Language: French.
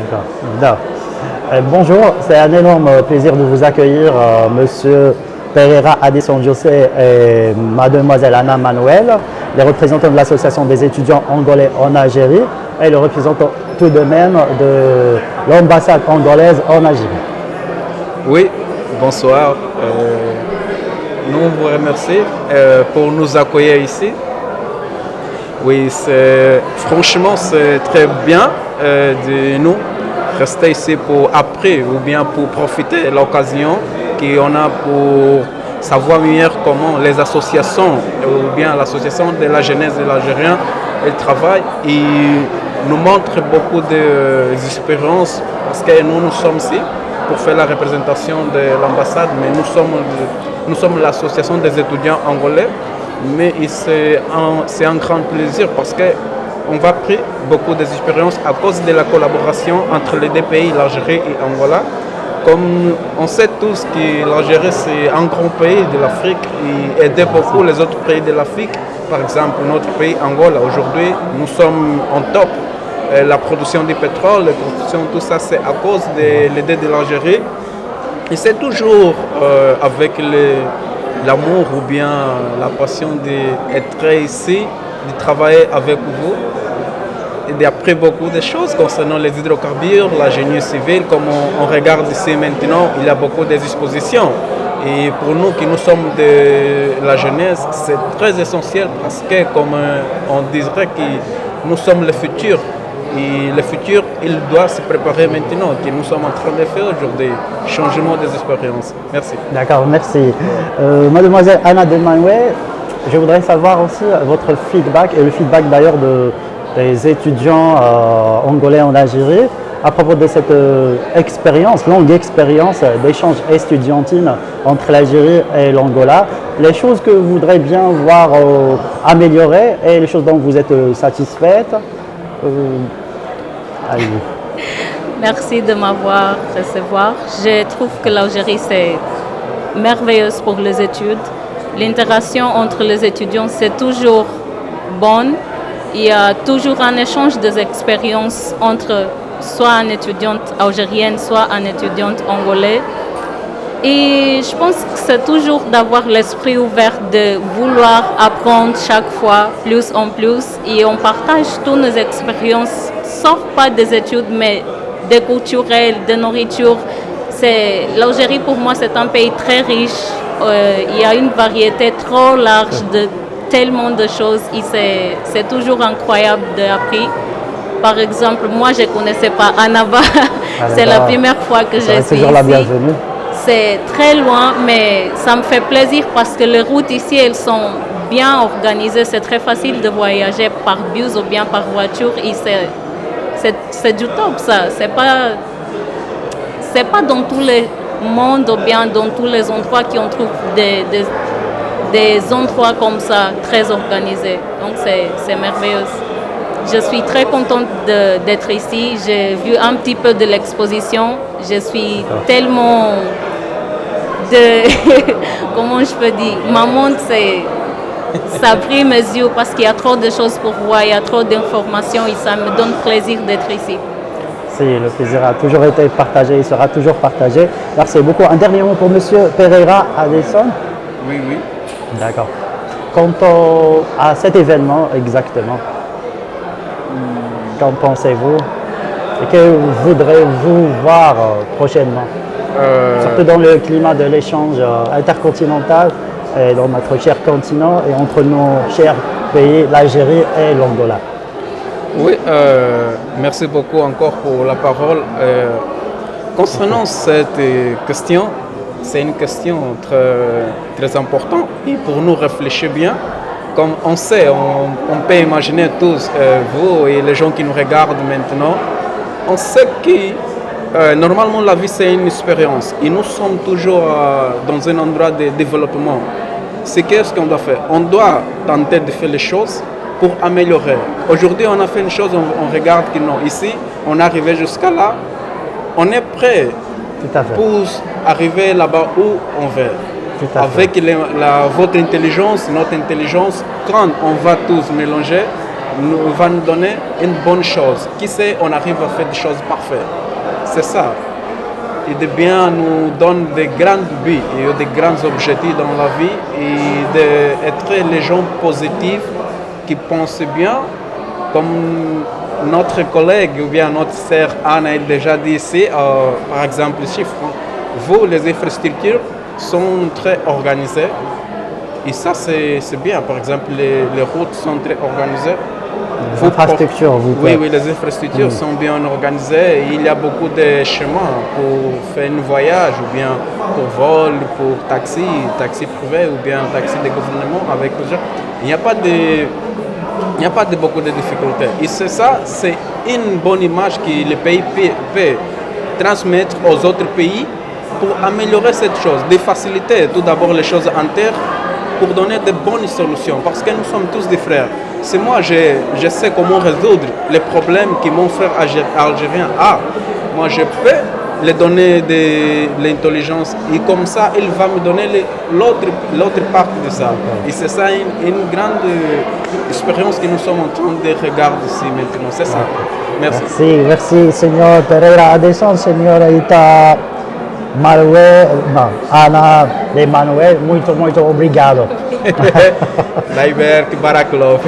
D'accord. Bonjour, c'est un énorme plaisir de vous accueillir, Monsieur Pereira Addison José et Mademoiselle Anna Manuel, les représentants de l'Association des étudiants angolais en Algérie et le représentant tout de même de l'ambassade angolaise en Algérie. Oui, bonsoir. Nous vous remercions pour nous accueillir ici. Oui, franchement, c'est très bien de nous rester ici pour après ou bien pour profiter de l'occasion qu'on a pour savoir mieux comment les associations ou bien l'association de la jeunesse de l'Algérien elle travaille et nous montre beaucoup d'expériences parce que nous sommes ici pour faire la représentation de l'ambassade, mais nous sommes l'association des étudiants angolais, mais c'est un grand plaisir parce qu'on va prendre beaucoup d'expériences à cause de la collaboration entre les deux pays, l'Algérie et Angola. Comme on sait tous que l'Algérie c'est un grand pays de l'Afrique et aide beaucoup les autres pays de l'Afrique. Par exemple, notre pays Angola, aujourd'hui, nous sommes en top. La production du pétrole, la production, tout ça, c'est à cause de l'aide de l'Algérie. Et c'est toujours avec l'amour ou bien la passion d'être ici, de travailler avec vous et d'apprendre beaucoup de choses concernant les hydrocarbures, la génie civile. Comme on regarde ici maintenant, il y a beaucoup d'expositions. Et pour nous qui nous sommes de la jeunesse, c'est très essentiel parce que, comme on dirait que nous sommes le futur. Et le futur, il doit se préparer maintenant, que nous sommes en train de faire aujourd'hui. Changement des expériences. Merci. D'accord, merci. Mademoiselle Anna de Manuel, je voudrais savoir aussi votre feedback et le feedback d'ailleurs des étudiants angolais en Algérie à propos de cette longue expérience d'échange estudiantine entre l'Algérie et l'Angola. Les choses que vous voudrez bien voir améliorer et les choses dont vous êtes satisfaite. Allez-y. Merci de m'avoir recevoir. Je trouve que l'Algérie c'est merveilleuse pour les études. L'interaction entre les étudiants c'est toujours bonne. Il y a toujours un échange des expériences entre soit une étudiante algérienne, soit un étudiant angolais. Et je pense que c'est toujours d'avoir l'esprit ouvert de vouloir apprendre chaque fois plus en plus et on partage toutes nos expériences, sauf pas des études, mais des culturelles, de nourriture. L'Algérie pour moi c'est un pays très riche, il y a une variété trop large de tellement de choses et c'est toujours incroyable d'apprendre. Par exemple, moi je ne connaissais pas Annaba, c'est la première fois que je suis ici. Toujours la bienvenue. C'est très loin, mais ça me fait plaisir parce que les routes ici, elles sont bien organisées. C'est très facile de voyager par bus ou bien par voiture. Et c'est du top, ça. C'est pas dans tous les mondes ou bien dans tous les endroits qu'on trouve des endroits comme ça, très organisés. Donc, c'est merveilleux. Je suis très contente d'être ici. J'ai vu un petit peu de l'exposition. Je suis tellement comment je peux dire, ma montre, ça a pris mes yeux parce qu'il y a trop de choses pour voir, il y a trop d'informations et ça me donne plaisir d'être ici. Si, le plaisir a toujours été partagé, il sera toujours partagé. Merci beaucoup. Un dernier mot pour Monsieur Pereira Addison. Oui. D'accord. Quant à cet événement exactement, qu'en pensez-vous et que voudrez-vous voir prochainement? Surtout dans le climat de l'échange intercontinental et dans notre cher continent et entre nos chers pays, l'Algérie et l'Angola. Oui, merci beaucoup encore pour la parole. Concernant cette question, c'est une question très importante et pour nous réfléchir bien. Comme on sait, on peut imaginer tous, vous et les gens qui nous regardent maintenant, on sait que normalement la vie c'est une expérience et nous sommes toujours dans un endroit de développement. C'est qu'est-ce qu'on doit faire? On doit tenter de faire les choses pour améliorer. Aujourd'hui on a fait une chose, on regarde que non, ici on est arrivé jusqu'à là, on est prêt pour arriver là-bas où on veut. Avec votre intelligence, notre intelligence, quand on va tous mélanger, va nous donner une bonne chose. Qui sait, on arrive à faire des choses parfaites. C'est ça. Et de bien nous donne des grands buts et des grands objectifs dans la vie et d'être les gens positifs qui pensent bien, comme notre collègue ou bien notre sœur Anne a déjà dit ici, par exemple ici, vous, les infrastructures sont très organisées et ça c'est bien. Par exemple, les routes sont très organisées. Les infrastructures, oui, les infrastructures sont bien organisées. Il y a beaucoup de chemins pour faire un voyage, ou bien pour vol, pour taxi privé, ou bien taxi de gouvernement avec les gens. Il n'y a pas de beaucoup de difficultés. Et c'est ça, c'est une bonne image que le pays peut transmettre aux autres pays pour améliorer cette chose, de faciliter tout d'abord les choses internes pour donner de bonnes solutions, parce que nous sommes tous des frères. Si moi je sais comment résoudre les problèmes que mon frère algérien a, moi je peux lui donner de l'intelligence et comme ça il va me donner l'autre partie de ça. Et c'est ça une grande expérience que nous sommes en train de regarder ici maintenant, c'est ça. Merci. Merci signor Pereira. Adesso signorita Ana Emanuel, muito obrigado. Daiber Barakulov.